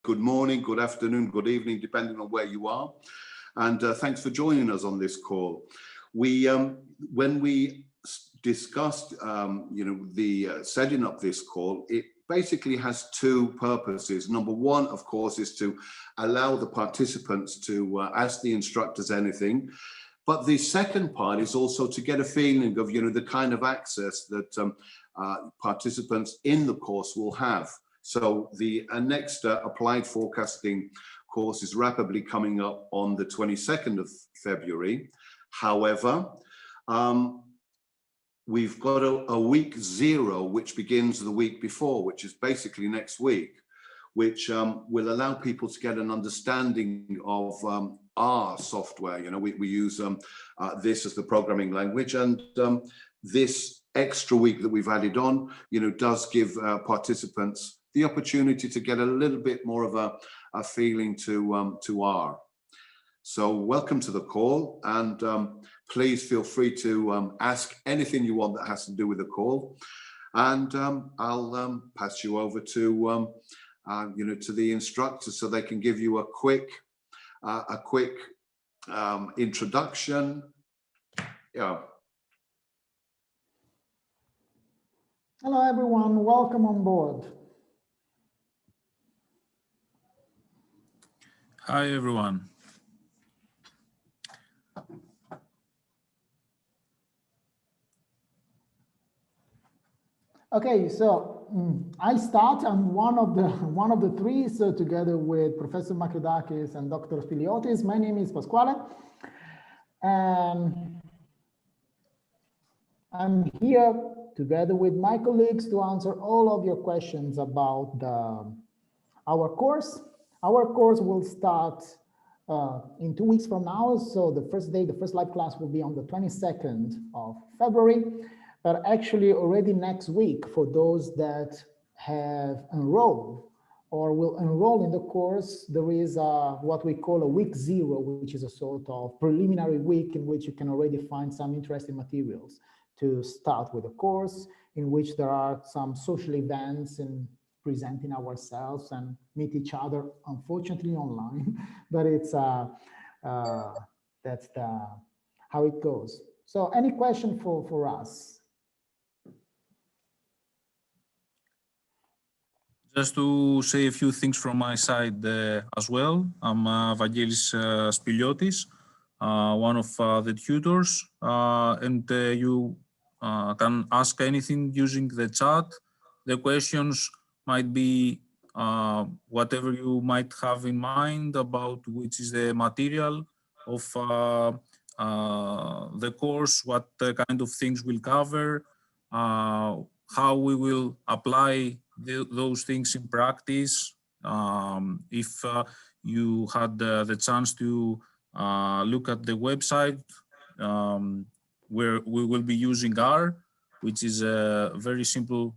good morning, good afternoon, good evening, depending on where you are. And thanks for joining us on this call. When we discussed, the setting up this call, it basically has two purposes. Number one, of course, is to allow the participants to ask the instructors anything. But the second part is also to get a feeling of, the kind of access that participants in the course will have. So the next applied forecasting course is rapidly coming up on the 22nd of February. However, we've got a week zero, which begins the week before, which is basically next week, which will allow people to get an understanding of our software. We use this as the programming language, and this extra week that we've added on, does give participants the opportunity to get a little bit more of a feeling to R. So welcome to the call, and please feel free to ask anything you want that has to do with the call. And I'll pass you over to to the instructors so they can give you a quick introduction. Yeah. Hello everyone, welcome on board. Hi everyone. Okay, so I start. I'm one of the three. So together with Professor Makridakis and Dr. Spiliotis, my name is Pasquale, and I'm here together with my colleagues to answer all of your questions about our course. Our course will start in 2 weeks from now. So the first live class will be on the 22nd of February. But actually already next week, for those that have enrolled or will enroll in the course, there is what we call a week zero, which is a sort of preliminary week in which you can already find some interesting materials to start with the course, in which there are some social events and presenting ourselves and meet each other, unfortunately online, but it's that's how it goes. So any question for us? Just to say a few things from my side as well. I'm Vangelis Spiliotis, one of the tutors, and you can ask anything using the chat. The questions might be whatever you might have in mind about which is the material of the course, what kind of things we'll cover, how we will apply those things in practice. If you had the chance to look at the website, where we will be using R, which is a very simple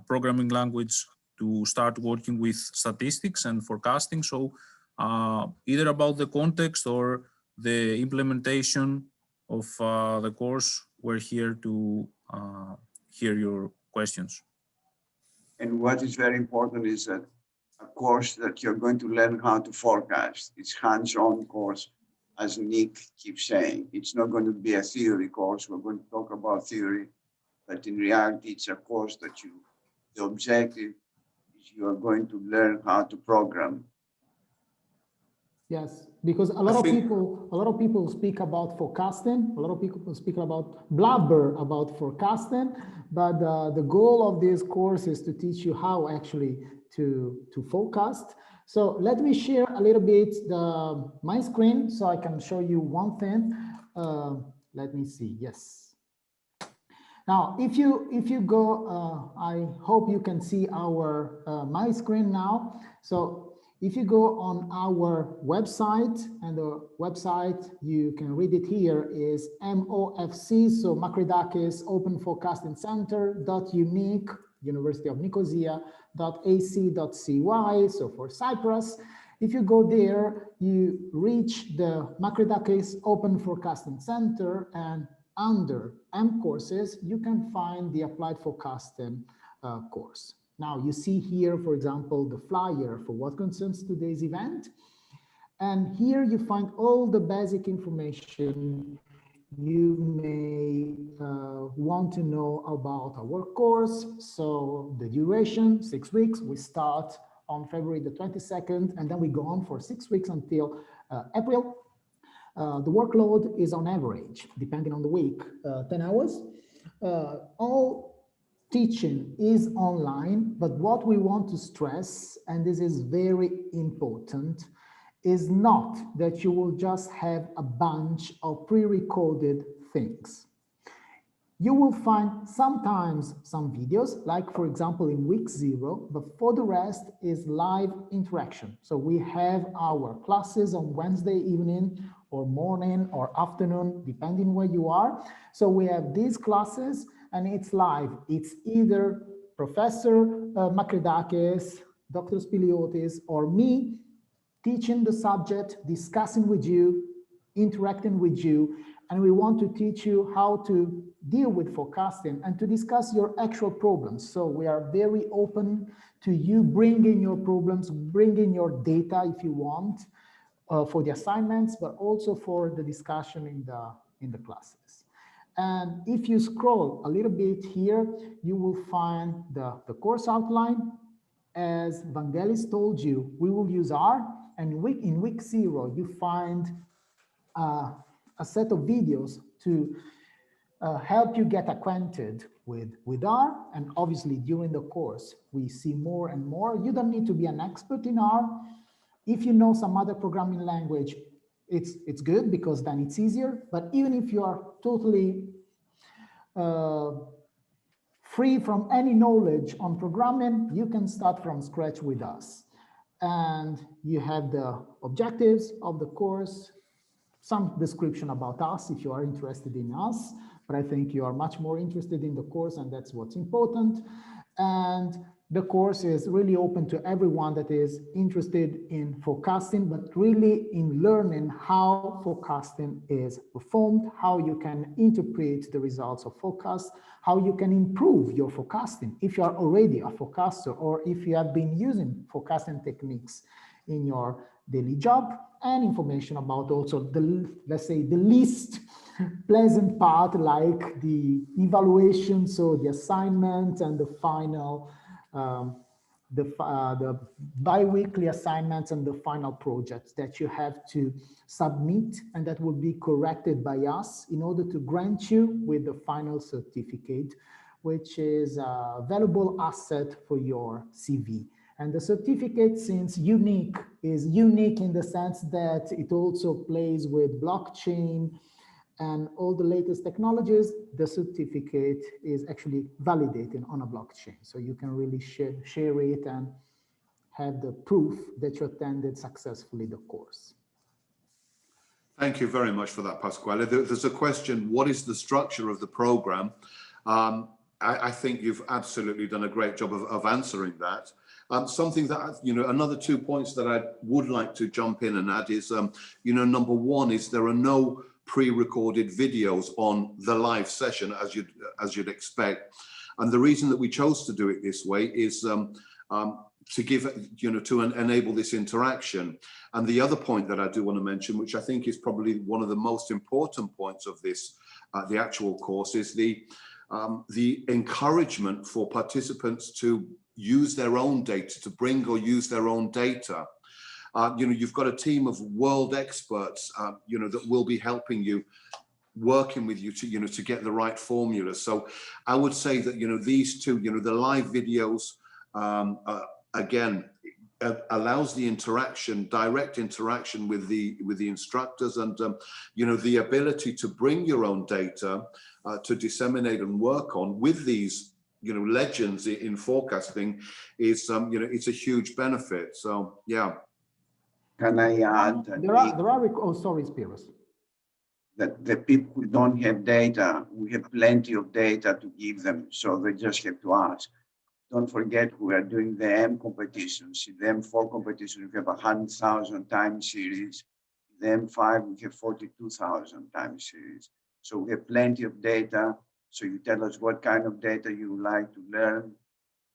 programming language to start working with statistics and forecasting. So either about the context or the implementation of the course, we're here to hear your questions. And what is very important is that a course that you're going to learn how to forecast. It's hands-on course, as Nick keeps saying. It's not going to be a theory course. We're going to talk about theory, but in reality, it's a course that the objective is you are going to learn how to program. Yes, because a lot of people speak about forecasting. A lot of people speak about blabber about forecasting, but the goal of this course is to teach you how actually to forecast. So let me share a little bit my screen so I can show you one thing. Let me see. Yes. Now, if you go, I hope you can see our my screen now. So if you go on our website, and the website, you can read it here, is MOFC, so Makridakis Open Forecasting Center, .unique, University of Nicosia, .ac.cy, so for Cyprus. If you go there, you reach the Makridakis Open Forecasting Center, and under MCourses, you can find the Applied Forecasting course. Now you see here, for example, the flyer for what concerns today's event. And here you find all the basic information you may want to know about our course. So the duration, 6 weeks, we start on February the 22nd, and then we go on for 6 weeks until April. The workload is on average, depending on the week, 10 hours. All teaching is online, but what we want to stress, and this is very important, is not that you will just have a bunch of pre-recorded things. You will find sometimes some videos, like for example in week 0, but for the rest is live interaction. So we have our classes on Wednesday evening or morning or afternoon, depending where you are. So we have these classes and it's live. It's either Professor Makridakis, Dr. Spiliotis, or me teaching the subject, discussing with you, interacting with you, and we want to teach you how to deal with forecasting and to discuss your actual problems. So we are very open to you bringing your problems, bringing your data if you want, for the assignments, but also for the discussion in the classes. And if you scroll a little bit here, you will find the course outline. As Vangelis told you, we will use R, and in week 0, you find a set of videos to help you get acquainted with R. And obviously during the course, we see more and more. You don't need to be an expert in R. If you know some other programming language, it's good because then it's easier. But even if you are totally free from any knowledge on programming, you can start from scratch with us. And you have the objectives of the course, some description about us if you are interested in us, but I think you are much more interested in the course, and that's what's important. And the course is really open to everyone that is interested in forecasting, but really in learning how forecasting is performed, how you can interpret the results of forecasts, how you can improve your forecasting if you are already a forecaster or if you have been using forecasting techniques in your daily job, and information about also the, let's say, the least pleasant part, like the evaluation, so the assignment and the final, the bi-weekly assignments and the final projects that you have to submit, and that will be corrected by us in order to grant you with the final certificate, which is a valuable asset for your CV. And the certificate, since unique, is unique in the sense that it also plays with blockchain and all the latest technologies. The certificate is actually validated on a blockchain. So you can really share it and have the proof that you attended successfully the course. Thank you very much for that, Pasquale. There's a question, what is the structure of the program? I think you've absolutely done a great job of answering that. Something that, another 2 points that I would like to jump in and add is, number one is there are no pre-recorded videos on the live session as you'd expect. And the reason that we chose to do it this way is to give, to enable this interaction. And the other point that I do want to mention, which I think is probably one of the most important points of this, the actual course, is the encouragement for participants to use their own data, to bring or use their own data. You've got a team of world experts, that will be helping you, working with you to, to get the right formula. So I would say that, these two, the live videos, again, allows the interaction, direct interaction with the instructors, and, the ability to bring your own data to disseminate and work on with these, legends in forecasting is, it's a huge benefit. So, yeah. Can I add? There are, oh, sorry, Spiros. That the people who don't have data, we have plenty of data to give them, so they just have to ask. Don't forget, we are doing the M competitions. In the M4 competition, we have 100,000 time series. In the M5, we have 42,000 time series. So we have plenty of data. So you tell us what kind of data you would like to learn.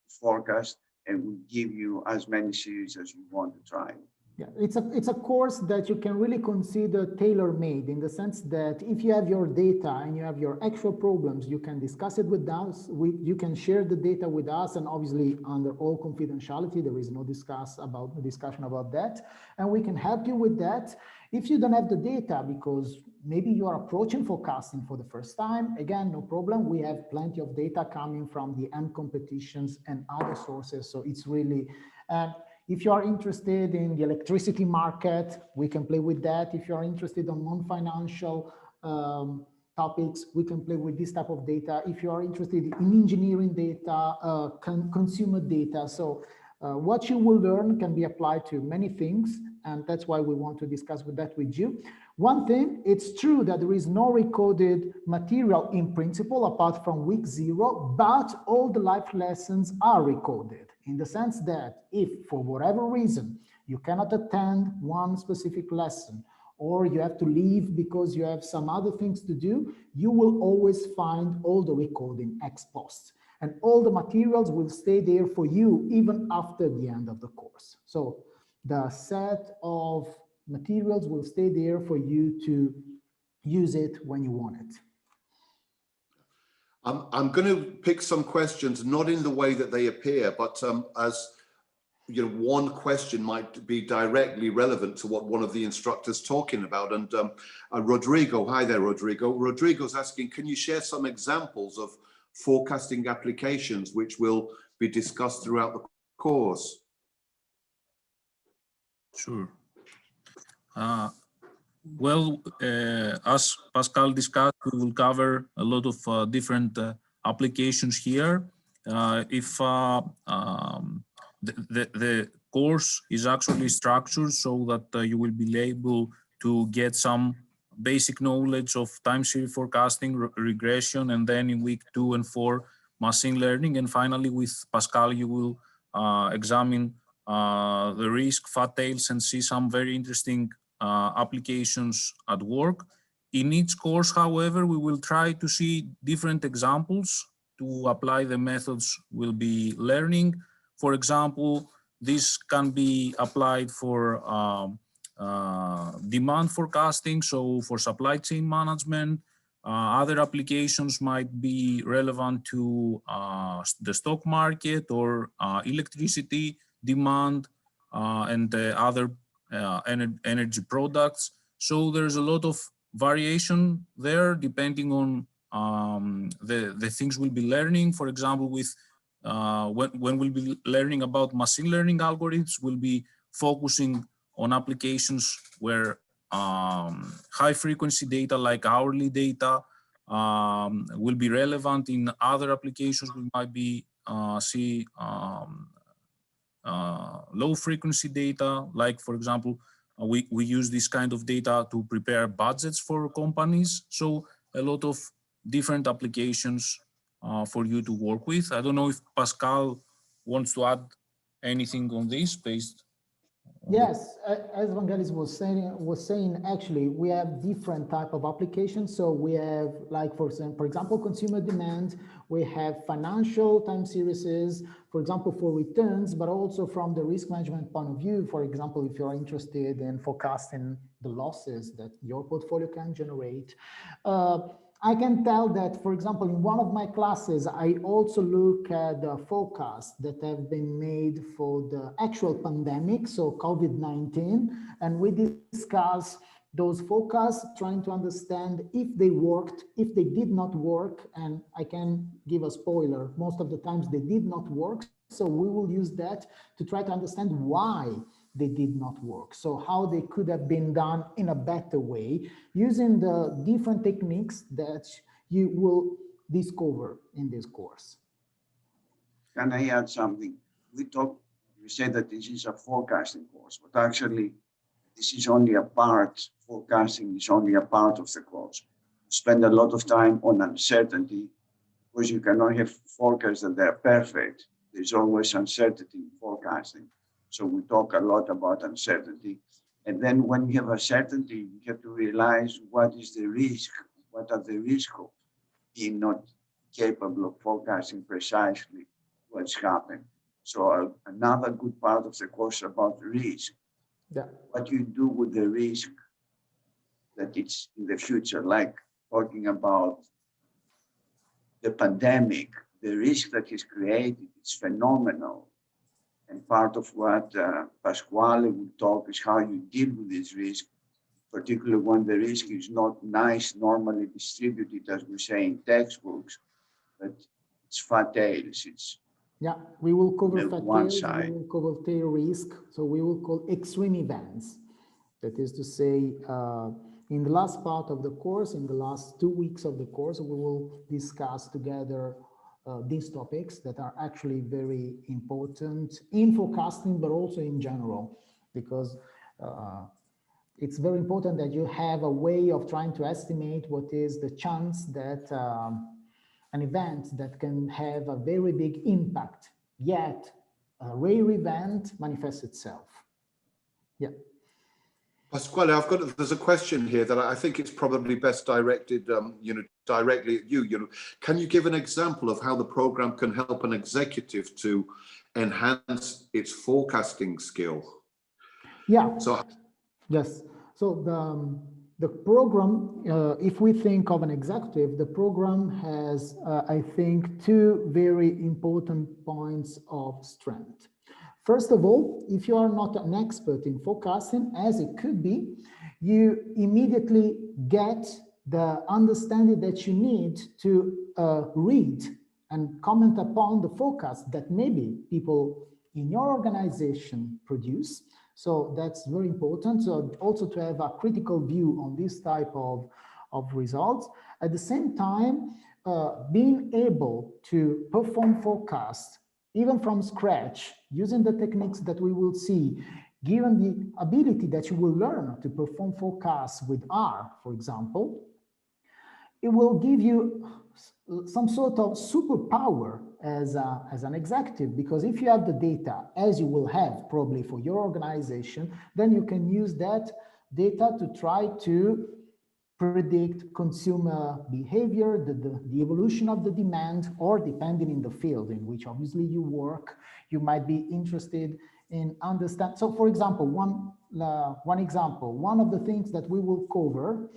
forecast, and will give you as many series as you want to try. Yeah, it's a course that you can really consider tailor-made, in the sense that if you have your data and you have your actual problems, you can discuss it with us. You can share the data with us, and obviously under all confidentiality, there is no discussion about that, and we can help you with that. If you don't have the data because maybe you are approaching forecasting for the first time, again, no problem. We have plenty of data coming from the M competitions and other sources, so it's really. If you are interested in the electricity market, we can play with that. If you are interested on non-financial topics, we can play with this type of data. If you are interested in engineering data, consumer data. So what you will learn can be applied to many things. And that's why we want to discuss that with you. One thing, it's true that there is no recorded material in principle apart from week 0, but all the life lessons are recorded, in the sense that if for whatever reason you cannot attend one specific lesson, or you have to leave because you have some other things to do, you will always find all the recording ex post. And all the materials will stay there for you even after the end of the course. So the set of materials will stay there for you to use it when you want it. I'm going to pick some questions, not in the way that they appear, but as you know, one question might be directly relevant to what one of the instructors talking about. And Rodrigo, hi there, Rodrigo. Rodrigo's asking, can you share some examples of forecasting applications which will be discussed throughout the course? Sure. Well, as Pascal discussed, we will cover a lot of different applications here. The course is actually structured so that you will be able to get some basic knowledge of time series forecasting, regression, and then in week 2 and 4, machine learning. And finally, with Pascal, you will examine the risk, fat tails, and see some very interesting applications at work. In each course, however, we will try to see different examples to apply the methods we'll be learning. For example, this can be applied for demand forecasting, so for supply chain management. Other applications might be relevant to the stock market or electricity demand and other energy products. So there's a lot of variation there depending on the things we'll be learning. For example, with when we'll be learning about machine learning algorithms, we'll be focusing on applications where high frequency data like hourly data will be relevant. In other applications, we might be see low frequency data, like for example, we use this kind of data to prepare budgets for companies. So a lot of different applications for you to work with. I don't know if Pascal wants to add anything on this based. Yes, as Vangelis was saying, actually, we have different type of applications. So we have, like, for example, consumer demand, we have financial time series, for example, for returns, but also from the risk management point of view. For example, if you're interested in forecasting the losses that your portfolio can generate. I can tell that, for example, in one of my classes, I also look at the forecasts that have been made for the actual pandemic, so COVID-19, and we discuss those forecasts, trying to understand if they worked, if they did not work, and I can give a spoiler, most of the times they did not work, so we will use that to try to understand why they did not work. So how they could have been done in a better way using the different techniques that you will discover in this course. Can I add something? You said that this is a forecasting course, but actually this is only a part, forecasting is only a part of the course. You spend a lot of time on uncertainty because you cannot have forecasts that they're perfect. There's always uncertainty in forecasting. So we talk a lot about uncertainty. And then when you have uncertainty, you have to realize what is the risk, what are the risks of being not capable of forecasting precisely what's happened. So another good part of the course about risk. Yeah. What you do with the risk that it's in the future, like talking about the pandemic, the risk that is created is phenomenal. And part of what Pasquale will talk is how you deal with this risk, particularly when the risk is not nice, normally distributed, as we say in textbooks, but it's fat tails. It's Yeah, we will cover on fat one tails, side. we will cover tail risk. So we will call extreme events. That is to say, in the last part of the course, in the last 2 weeks of the course, we will discuss together these topics that are actually very important in forecasting, but also in general, because it's very important that you have a way of trying to estimate what is the chance that an event that can have a very big impact, yet a rare event manifests itself. Yeah. Pasquale, there's a question here that I think it's probably best directed, directly at you. Can you give an example of how the program can help an executive to enhance its forecasting skill? Yeah. So, yes. So the program, if we think of an executive, the program has, I think, 2 very important points of strength. First of all, if you are not an expert in forecasting, as it could be, you immediately get the understanding that you need to read and comment upon the forecast that maybe people in your organization produce. So that's very important. So also to have a critical view on this type of results. At the same time, being able to perform forecasts even from scratch, using the techniques that we will see, given the ability that you will learn to perform forecasts with R, for example, it will give you some sort of superpower as an executive, because if you have the data, as you will have probably for your organization, then you can use that data to try to predict consumer behavior, the evolution of the demand, or depending in the field in which obviously you work, you might be interested in understand. So for example, one of the things that we will cover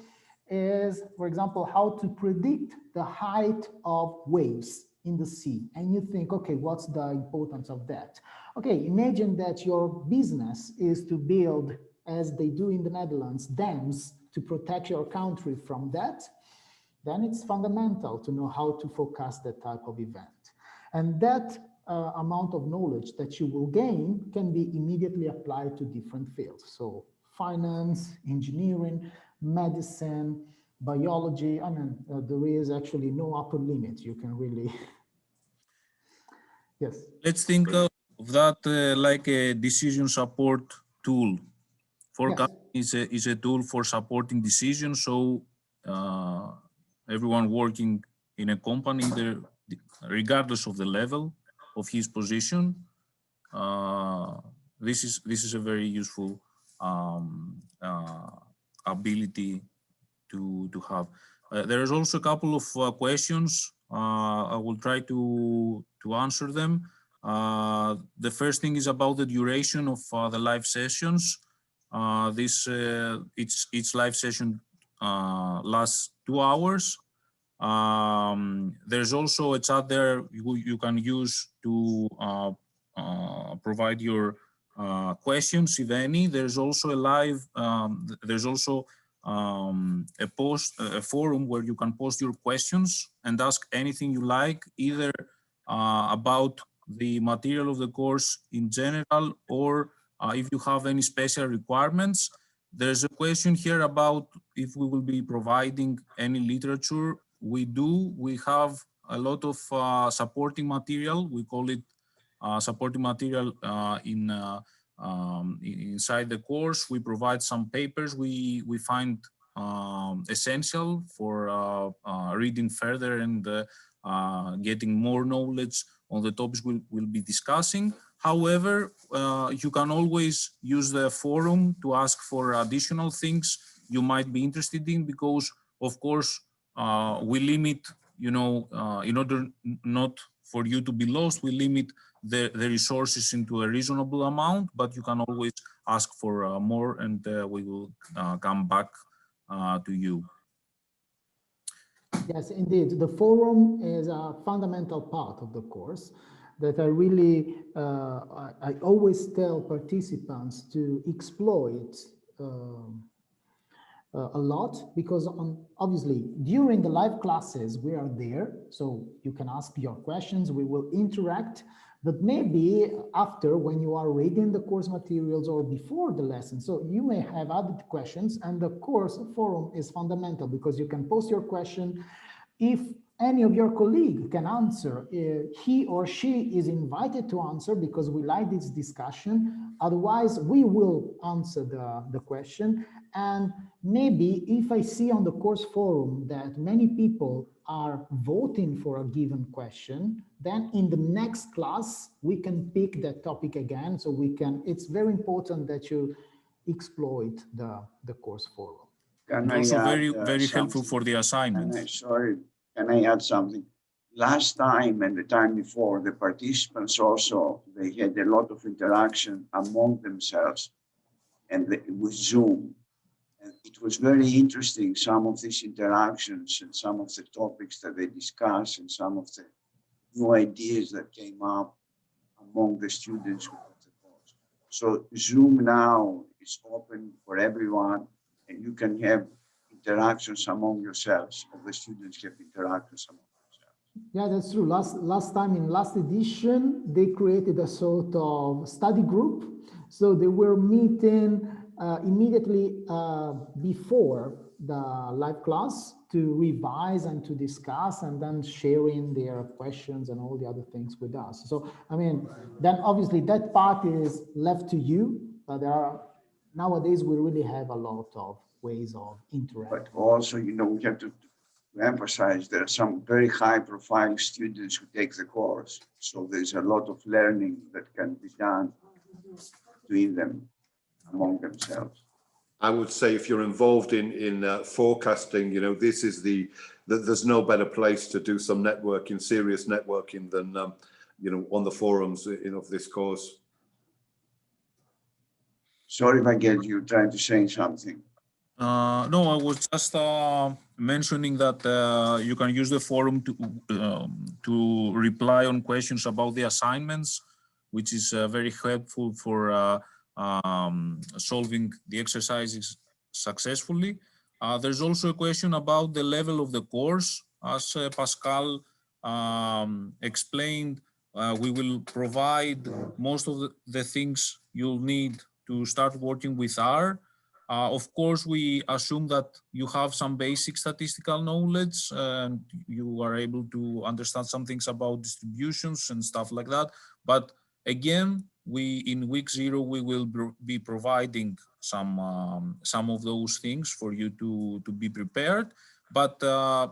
is, for example, how to predict the height of waves in the sea. And you think, okay, what's the importance of that? Okay, imagine that your business is to build, as they do in the Netherlands, dams to protect your country from that. Then it's fundamental to know how to forecast that type of event. And that amount of knowledge that you will gain can be immediately applied to different fields. So finance, engineering, medicine, biology. I mean, there is actually no upper limit. You can really, yes. Let's think of that like a decision support tool. Forecasting is a tool for supporting decisions. So everyone working in a company, regardless of the level of his position, this is a very useful ability to have. There is also a couple of questions. I will try to answer them. The first thing is about the duration of the live sessions. Each live session lasts 2 hours. There's also a chat there you can use to provide your questions, if any. There's also a live, there's also a forum where you can post your questions and ask anything you like, either about the material of the course in general, or if you have any special requirements. There's a question here about if we will be providing any literature. We do. We have a lot of supporting material. We call it supporting material inside the course. We provide some papers we find essential for reading further and getting more knowledge on the topics we'll be discussing. However, you can always use the forum to ask for additional things you might be interested in, because of course we limit, in order not for you to be lost, we limit the resources into a reasonable amount, but you can always ask for more, and we will come back to you. Yes, indeed. The forum is a fundamental part of the course that I really, I always tell participants to exploit a lot, because obviously during the live classes we are there, so you can ask your questions, we will interact, but maybe after, when you are reading the course materials or before the lesson, so you may have added questions, and the course forum is fundamental because you can post your question. If any of your colleagues can answer, he or she is invited to answer, because we like this discussion. Otherwise, we will answer the question. And maybe if I see on the course forum that many people are voting for a given question, then in the next class, we can pick that topic again. So we can, it's very important that you exploit the course forum. And also very helpful for the assignments. Sorry, can I add something? Last time and the time before, the participants also, they had a lot of interaction among themselves, and with Zoom. And it was very interesting, some of these interactions and some of the topics that they discussed and some of the new ideas that came up among the students who took the course. So Zoom now is open for everyone, and you can have interactions among yourselves, or the students have interactions among themselves. Yeah, that's true. Last time, in last edition, they created a sort of study group. So they were meeting immediately before the live class to revise and to discuss, and then sharing their questions and all the other things with us. So, I mean, then obviously that part is left to you, but there are, nowadays we really have a lot of ways of interacting. But also, you know, we have to emphasize there are some very high profile students who take the course. So there's a lot of learning that can be done between them, among themselves. I would say if you're involved in forecasting, you know, this is there's no better place to do some networking, serious networking than, you know, on the forums, you know, of this course. Sorry, Vangel, you're trying to say something. No, I was just mentioning that you can use the forum to reply on questions about the assignments, which is very helpful for solving the exercises successfully. There's also a question about the level of the course. As Pascal explained, we will provide most of the things you'll need to start working with R. Of course, we assume that you have some basic statistical knowledge and you are able to understand some things about distributions and stuff like that. But again, in week 0, we will be providing some of those things for you to be prepared. But I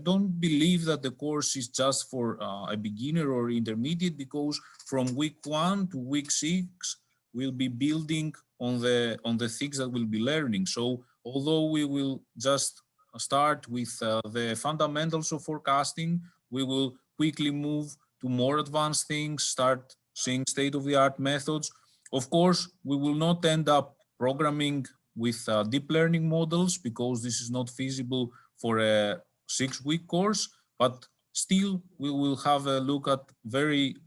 don't believe that the course is just for a beginner or intermediate, because from week 1 to week 6, we'll be building on the things that we'll be learning. So although we will just start with the fundamentals of forecasting, we will quickly move to more advanced things, start seeing state-of-the-art methods. Of course, we will not end up programming with deep learning models, because this is not feasible for a 6-week course, but still we will have a look at very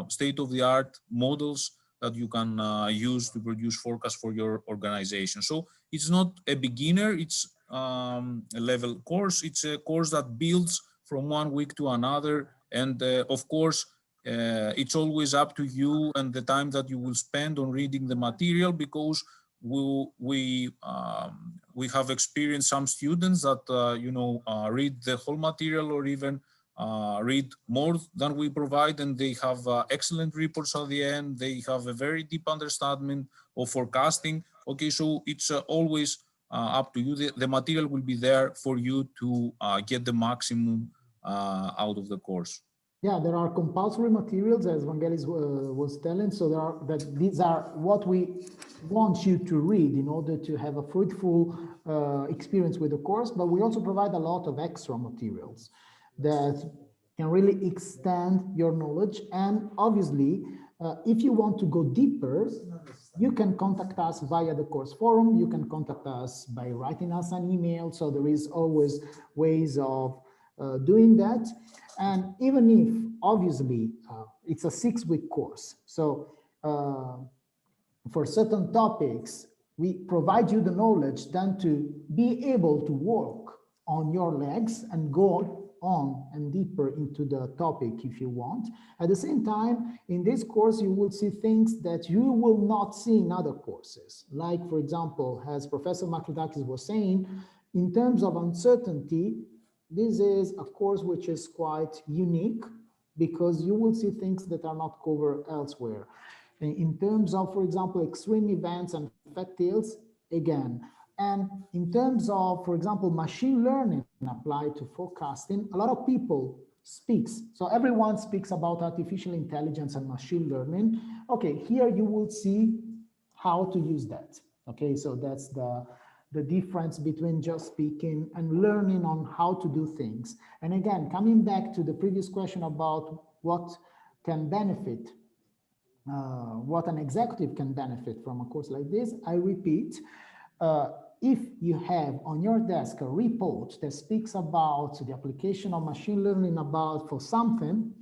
state-of-the-art models that you can use to produce forecasts for your organization. So it's not a beginner, it's a level course. It's a course that builds from one week to another. And of course, it's always up to you and the time that you will spend on reading the material, because we have experienced some students that read the whole material, or even read more than we provide, and they have excellent reports at the end. They have a very deep understanding of forecasting. Okay, so it's always up to you. The material will be there for you to get the maximum out of the course. Yeah, there are compulsory materials, as Vangelis was telling. So these are what we want you to read in order to have a fruitful experience with the course. But we also provide a lot of extra materials that can really extend your knowledge. And obviously, if you want to go deeper, you can contact us via the course forum. You can contact us by writing us an email. So there is always ways of doing that. And even if, obviously, it's a 6-week course. So for certain topics, we provide you the knowledge then to be able to walk on your legs and go on and deeper into the topic if you want. At the same time, in this course, you will see things that you will not see in other courses. Like, for example, as Professor Makridakis was saying, in terms of uncertainty, this is a course which is quite unique because you will see things that are not covered elsewhere. In terms of, for example, extreme events and fat tails, again. And in terms of, for example, machine learning applied to forecasting, a lot of people speaks. So everyone speaks about artificial intelligence and machine learning. Okay, here you will see how to use that. Okay, so that's the difference between just speaking and learning on how to do things. And again, coming back to the previous question about what can benefit, what an executive can benefit from a course like this, I repeat, if you have on your desk a report that speaks about the application of machine learning for something,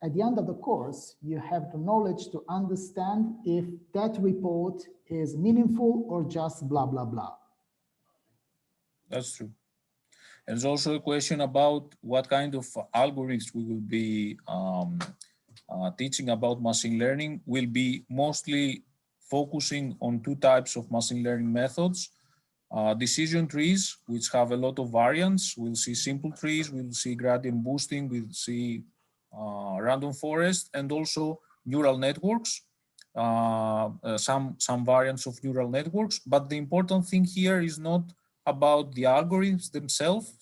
at the end of the course, you have the knowledge to understand if that report is meaningful or just blah, blah, blah. That's true. And there's also a question about what kind of algorithms we will be teaching about machine learning. Will be mostly focusing on 2 types of machine learning methods. Decision trees, which have a lot of variants. We'll see simple trees, we'll see gradient boosting, we'll see random forest, and also neural networks, some variants of neural networks. But the important thing here is not about the algorithms themselves,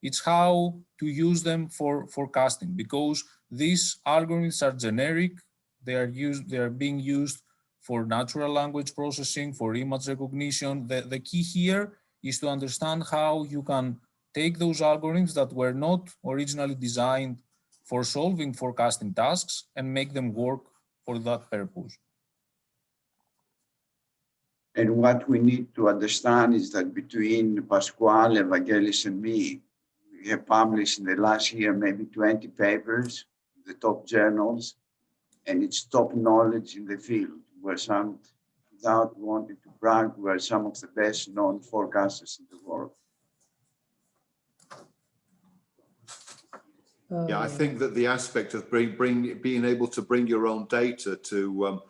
it's how to use them for forecasting, because these algorithms are generic. They are being used for natural language processing, for image recognition. The key here is to understand how you can take those algorithms that were not originally designed for solving forecasting tasks and make them work for that purpose. And what we need to understand is that between Pasquale, Evangelis, and me, we have published in the last year maybe 20 papers in the top journals, and it's top knowledge in the field. Where some, without wanting to brag, were some of the best known forecasters in the world. Yeah, I think that the aspect of being able to bring your own data to,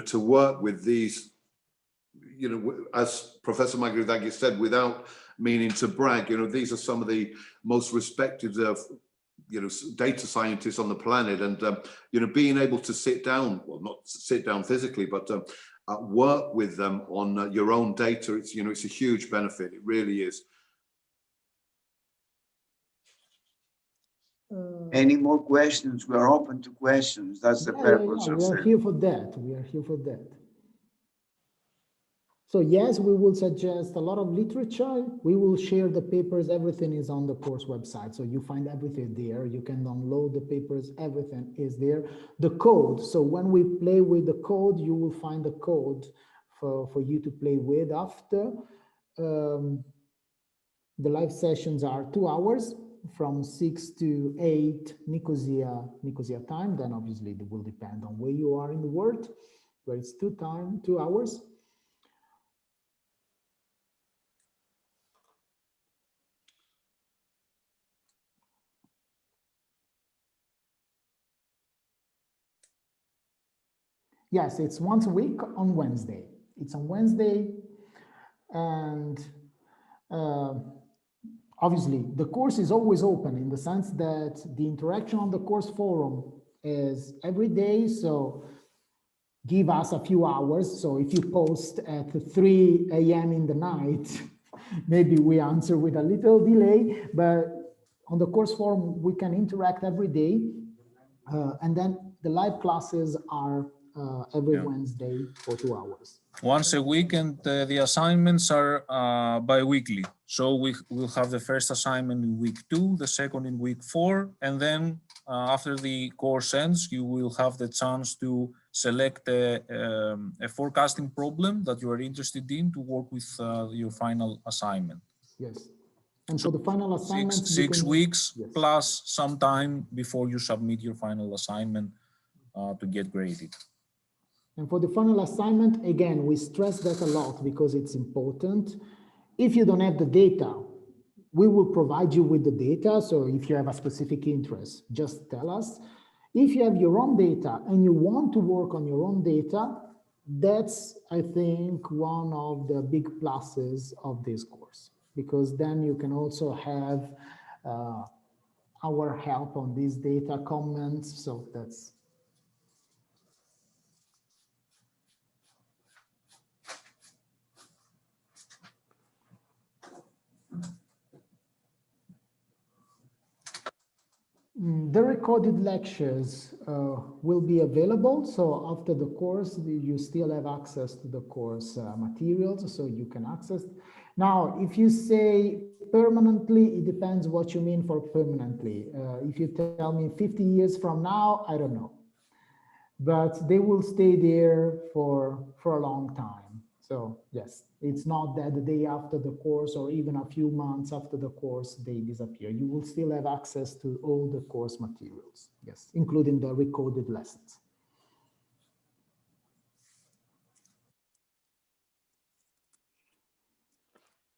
to work with these, as Professor Magridakis said, without meaning to brag, these are some of the most respected data scientists on the planet, and being able to sit down, well, not sit down physically, but work with them on your own data, it's a huge benefit. It really is. Any more questions? We are open to questions. That's the purpose of we are here for that. We are here for that. So yes, we will suggest a lot of literature. We will share the papers. Everything is on the course website. So you find everything there. You can download the papers. Everything is there. The code. So when we play with the code, you will find the code for you to play with after. The live sessions are 2 hours from 6 to 8 Nicosia time. Then obviously it will depend on where you are in the world, where it's 2 hours. Yes, it's once a week on Wednesday. It's on Wednesday, and obviously the course is always open in the sense that the interaction on the course forum is every day. So give us a few hours. So if you post at 3 a.m. in the night, maybe we answer with a little delay, but on the course forum, we can interact every day. And then the live classes are every Wednesday for 2 hours. Once a week, and the assignments are bi-weekly. So we'll have the first assignment in week 2, the second in week 4, and then after the course ends, you will have the chance to select a forecasting problem that you are interested in to work with your final assignment. Yes. And for the final assignment, six weeks yes, plus some time before you submit your final assignment to get graded. And for the final assignment, again, we stress that a lot because it's important. If you don't have the data, we will provide you with the data. So if you have a specific interest, just tell us. If you have your own data and you want to work on your own data, that's, I think, one of the big pluses of this course, because then you can also have our help on these data comments. So that's. The recorded lectures will be available. So after the course, you still have access to the course materials, so you can access. Now, if you say permanently, it depends what you mean for permanently. If you tell me 50 years from now, I don't know. But they will stay there for a long time. So yes, it's not that the day after the course or even a few months after the course, they disappear. You will still have access to all the course materials, yes, including the recorded lessons.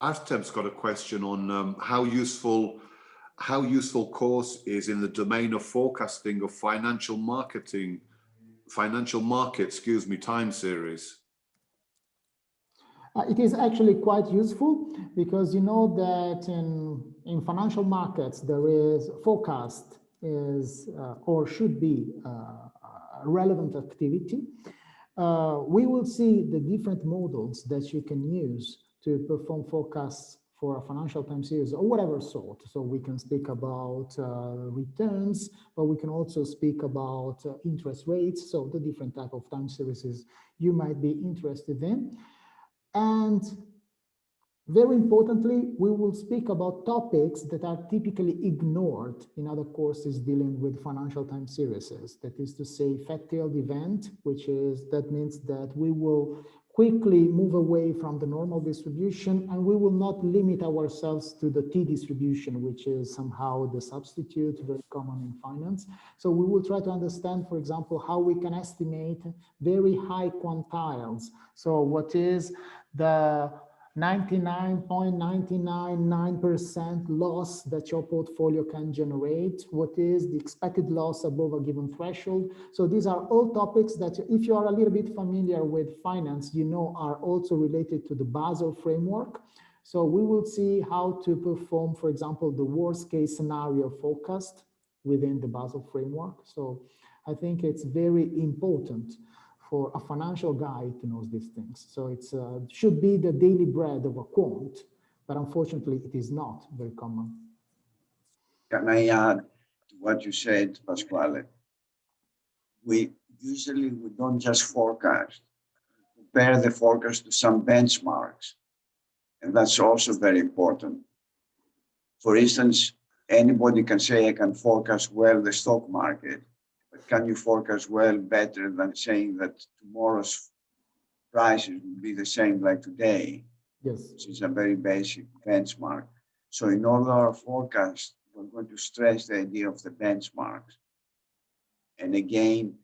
Artem's got a question on how useful course is in the domain of forecasting of financial market, time series. It is actually quite useful because you know that in financial markets, there is forecast is or should be a relevant activity. We will see the different models that you can use to perform forecasts for a financial time series or whatever sort. So we can speak about returns, but we can also speak about interest rates. So the different type of time series you might be interested in. And very importantly, we will speak about topics that are typically ignored in other courses dealing with financial time series. That is to say, fact-tailed event, that means that we will quickly move away from the normal distribution, and we will not limit ourselves to the T distribution, which is somehow the substitute, very common in finance. So we will try to understand, for example, how we can estimate very high quantiles. So what is the 99.999% loss that your portfolio can generate? What is the expected loss above a given threshold? So these are all topics that, if you are a little bit familiar with finance, you know are also related to the Basel framework. So we will see how to perform, for example, the worst case scenario forecast within the Basel framework. So I think it's very important for a financial guy to know these things. So it should be the daily bread of a quant, but unfortunately it is not very common. Can I add to what you said, Pasquale? We don't just forecast, compare the forecast to some benchmarks. And that's also very important. For instance, anybody can say, I can forecast well the stock market. Can you forecast well better than saying that tomorrow's prices will be the same like today? Yes. Which is a very basic benchmark. So in all our forecasts, we're going to stress the idea of the benchmarks. And again,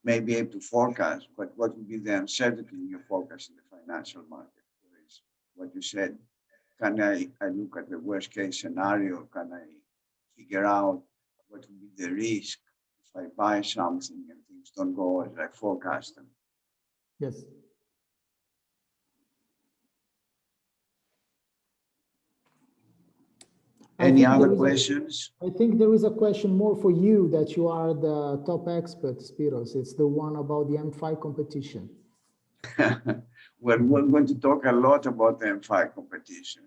may be able to forecast, but what will be the uncertainty in your forecast in the financial market? What you said, can I look at the worst case scenario? Can I figure out what will be the risk if I buy something and things don't go as I forecast them? Yes. Any other questions? I think there is a question more for you, that you are the top expert, Spiros. It's the one about the M5 competition. Well, we're going to talk a lot about the M5 competition.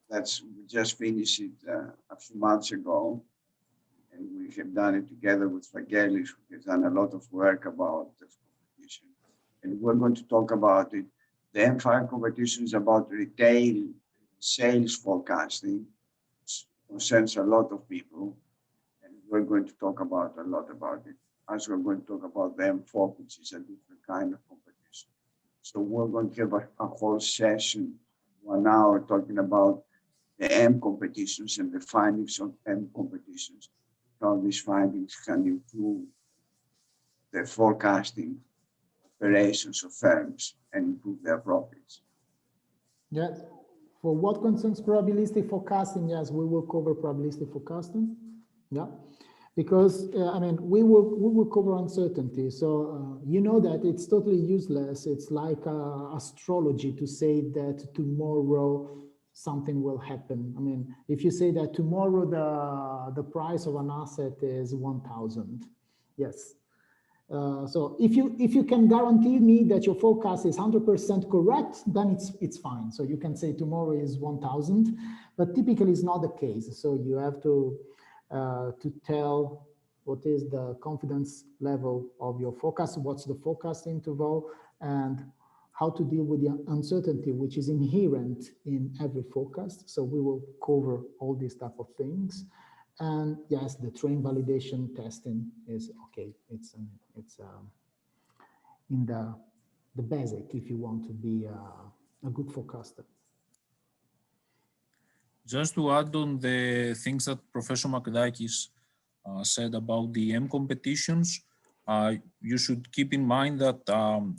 We just finished it a few months ago. And we have done it together with Vagelis, who has done a lot of work about the competition. And we're going to talk about it. The M5 competition is about retail sales forecasting, which concerns a lot of people. And we're going to talk about a lot about it, as we're going to talk about the M4, which is a different kind of competition. So we're going to have a whole session, 1 hour, talking about the M competitions and the findings of M competitions, how these findings can improve the forecasting operations of firms and improve their profits. Yes. For what concerns probabilistic forecasting, yes, we will cover probabilistic forecasting. Yeah, because I mean, we will cover uncertainty. So you know that it's totally useless. It's like astrology to say that tomorrow something will happen. I mean, if you say that tomorrow the price of an asset is 1,000, yes. So if you can guarantee me that your forecast is 100% correct, then it's fine. So you can say tomorrow is 1,000, but typically it's not the case. So you have to tell what is the confidence level of your forecast, what's the forecast interval, and how to deal with the uncertainty, which is inherent in every forecast. So we will cover all these type of things. And yes, the train validation testing is okay. It's in the basic if you want to be a good forecaster. Just to add on the things that Professor Makdakis said about the M competitions, you should keep in mind that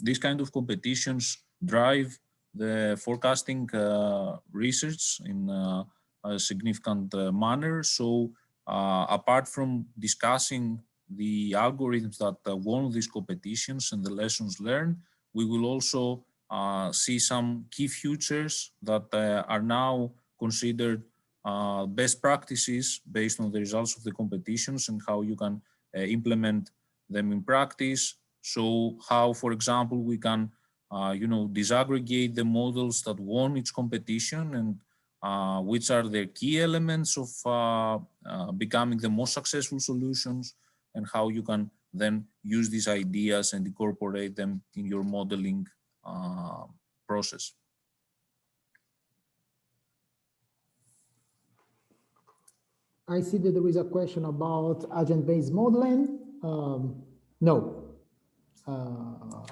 these kind of competitions drive the forecasting research in a significant manner. So apart from discussing the algorithms that won these competitions and the lessons learned, we will also see some key features that are now considered best practices based on the results of the competitions and how you can implement them in practice. So how, for example, we can disaggregate the models that won each competition and which are the key elements of becoming the most successful solutions, and how you can then use these ideas and incorporate them in your modeling process. I see that there is a question about agent-based modeling. No,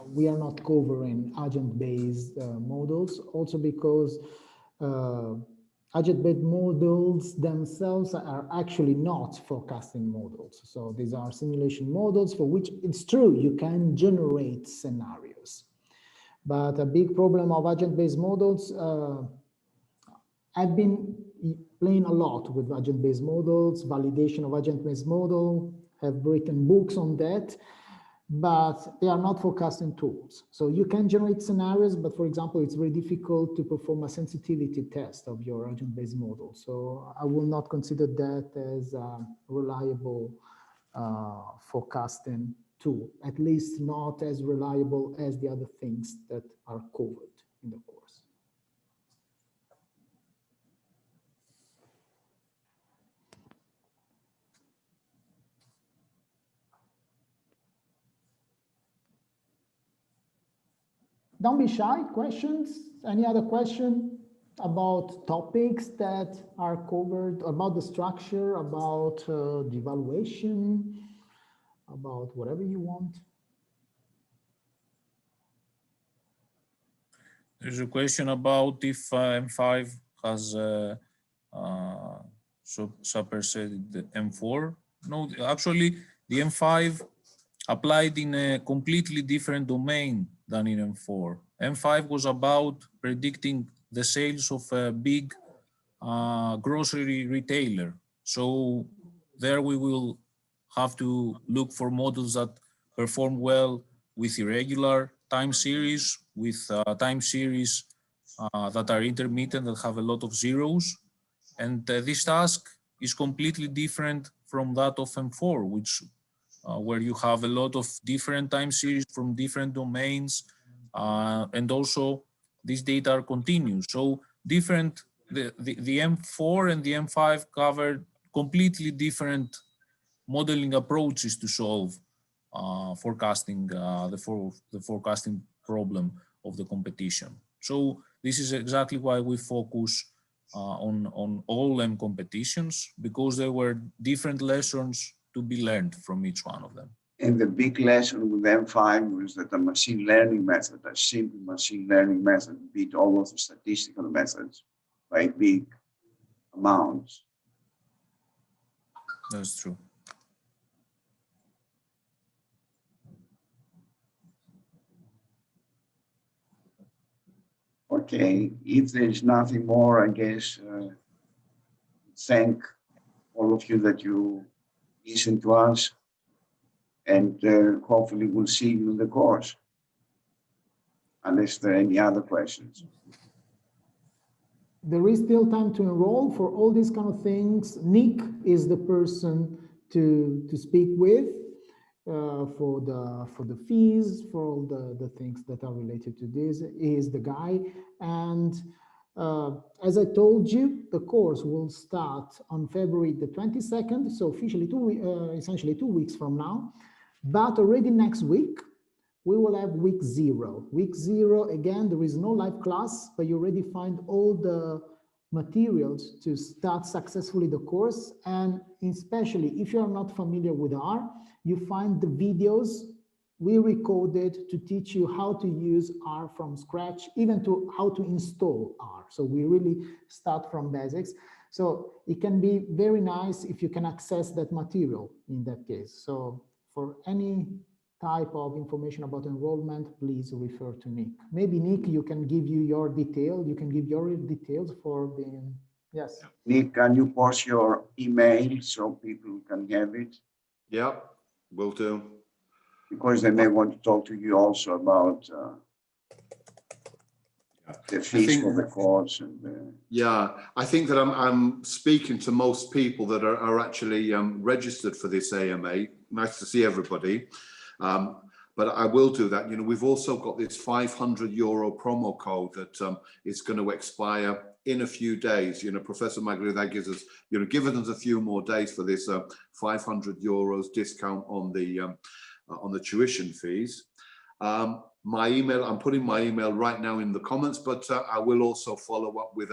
we are not covering agent-based models, also because agent-based models themselves are actually not forecasting models. So these are simulation models for which it's true, you can generate scenarios. But a big problem of agent-based models, I've been playing a lot with agent-based models, validation of agent-based model, have written books on that, but they are not forecasting tools. So you can generate scenarios, but for example, it's very difficult to perform a sensitivity test of your agent-based model. So I will not consider that as a reliable forecasting tool, at least not as reliable as the other things that are covered in the course. Don't be shy. Questions? Any other question about topics that are covered, about the structure, about the evaluation, about whatever you want? There's a question about if M5 has superseded the M4. No, actually, the M5 applied in a completely different domain than in M4. M5 was about predicting the sales of a big grocery retailer. So there we will have to look for models that perform well with irregular time series, with time series that are intermittent, that have a lot of zeros. And this task is completely different from that of M4, which where you have a lot of different time series from different domains, and also these data are continuous. So different, the M4 and the M5 covered completely different modeling approaches to solve forecasting, the forecasting problem of the competition. So this is exactly why we focus on all M competitions, because there were different lessons to be learned from each one of them. And the big lesson with M5 was that the machine learning method, a simple machine learning method, beat all of the statistical methods by big amounts. That's true. Okay, if there's nothing more, I guess, thank all of you that you listen to us, and hopefully we'll see you in the course, unless there are any other questions. There is still time to enroll for all these kind of things. Nick is the person to speak with for the fees, for all the things that are related to this. He is the guy. And as I told you, the course will start on February the 22nd, so officially essentially 2 weeks from now. But already next week, we will have week 0. Week 0, again, there is no live class, but you already find all the materials to start successfully the course. And especially if you are not familiar with R, you find the videos we recorded to teach you how to use R from scratch, even to how to install R. So we really start from basics. So it can be very nice if you can access that material in that case. So for any type of information about enrollment, please refer to Nick. Maybe Nick, you can give your details for the, yes. Nick, can you post your email so people can have it? Yeah, will do. Because they may want to talk to you also about the fees for the course. And yeah, I think that I'm speaking to most people that are actually registered for this AMA. Nice to see everybody. But I will do that. You know, we've also got this €500 promo code that is going to expire in a few days. You know, Professor Maglia, that gives us, you know, given us a few more days for this €500 discount on the tuition fees. My email, I'm putting my email right now in the comments, but I will also follow up with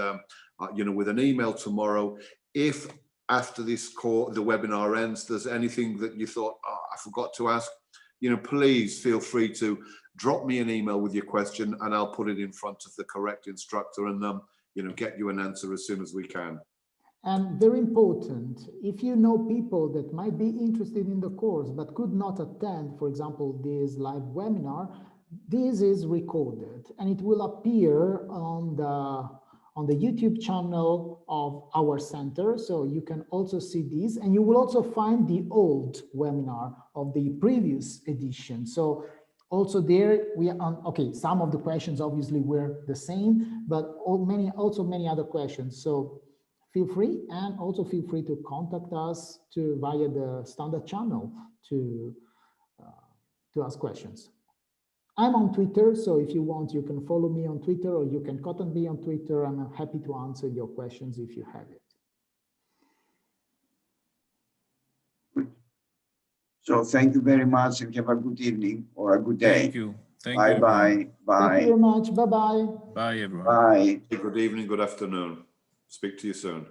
you know, with an email tomorrow. If after this the webinar ends, there's anything that you thought, oh, I forgot to ask, you know, please feel free to drop me an email with your question and I'll put it in front of the correct instructor and you know, get you an answer as soon as we can. And very important, if you know people that might be interested in the course but could not attend, for example, this live webinar, this is recorded and it will appear on the YouTube channel of our center. So you can also see this, and you will also find the old webinar of the previous edition. So also there we are on, okay, some of the questions obviously were the same, but also many other questions. So feel free, and also feel free to contact us via the standard channel to ask questions. I'm on Twitter, so if you want, you can follow me on Twitter, or you can contact me on Twitter. I'm happy to answer your questions if you have it. so thank you very much and have a good evening or a good day. Thank you. Thank bye, you. bye. Bye. Thank you very much. Bye-bye. Bye, everyone. Bye. Good evening, good afternoon. Speak to you soon.